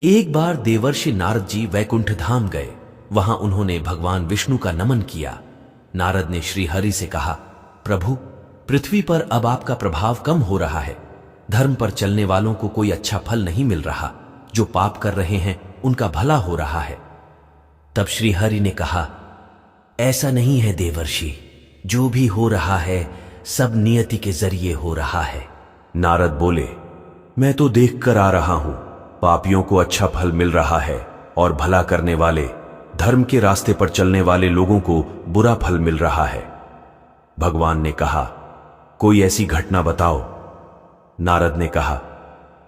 एक बार देवर्षि नारद जी वैकुंठ धाम गए। वहां उन्होंने भगवान विष्णु का नमन किया। नारद ने श्री हरि से कहा, प्रभु, पृथ्वी पर अब आपका प्रभाव कम हो रहा है। धर्म पर चलने वालों को कोई अच्छा फल नहीं मिल रहा। जो पाप कर रहे हैं उनका भला हो रहा है। तब श्री हरि ने कहा, ऐसा नहीं है देवर्षि, जो भी हो रहा है सब नियति के जरिए हो रहा है। नारद बोले, मैं तो देख कर आ रहा हूं, पापियों को अच्छा फल मिल रहा है और भला करने वाले, धर्म के रास्ते पर चलने वाले लोगों को बुरा फल मिल रहा है। भगवान ने कहा, कोई ऐसी घटना बताओ। नारद ने कहा,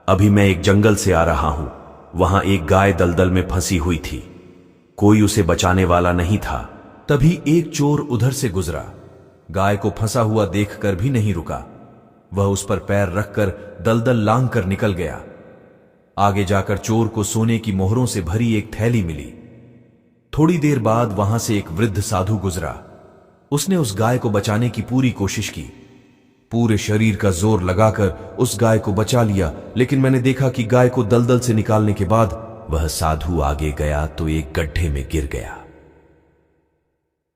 अभी मैं एक जंगल से आ रहा हूं। वहां एक गाय दलदल में फंसी हुई थी। कोई उसे बचाने वाला नहीं था। तभी एक चोर उधर से गुजरा। गाय को फंसा हुआ देखकर भी नहीं रुका। वह उस पर पैर रखकर दलदल लांघ कर निकल गया। आगे जाकर चोर को सोने की मोहरों से भरी एक थैली मिली। थोड़ी देर बाद वहां से एक वृद्ध साधु गुजरा। उसने उस गाय को बचाने की पूरी कोशिश की। पूरे शरीर का जोर लगाकर उस गाय को बचा लिया, लेकिन मैंने देखा कि गाय को दलदल से निकालने के बाद वह साधु आगे गया तो एक गड्ढे में गिर गया।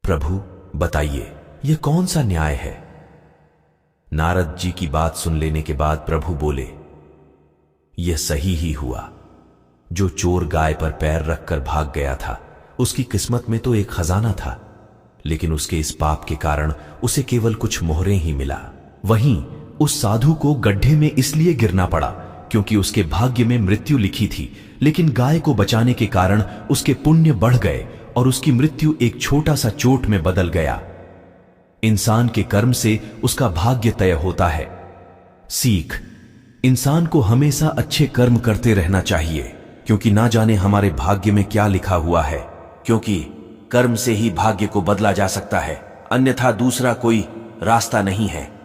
प्रभु बताइए, यह कौन सा न्याय है? नारद जी की बात सुन लेने के बाद प्रभु बोले, यह सही ही हुआ। जो चोर गाय पर पैर रखकर भाग गया था, उसकी किस्मत में तो एक खजाना था, लेकिन उसके इस पाप के कारण उसे केवल कुछ मोहरें ही मिला। वहीं उस साधु को गड्ढे में इसलिए गिरना पड़ा क्योंकि उसके भाग्य में मृत्यु लिखी थी, लेकिन गाय को बचाने के कारण उसके पुण्य बढ़ गए और उसकी मृत्यु एक छोटा सा चोट में बदल गया। इंसान के कर्म से उसका भाग्य तय होता है। सीख, इंसान को हमेशा अच्छे कर्म करते रहना चाहिए, क्योंकि ना जाने हमारे भाग्य में क्या लिखा हुआ है। क्योंकि कर्म से ही भाग्य को बदला जा सकता है, अन्यथा दूसरा कोई रास्ता नहीं है।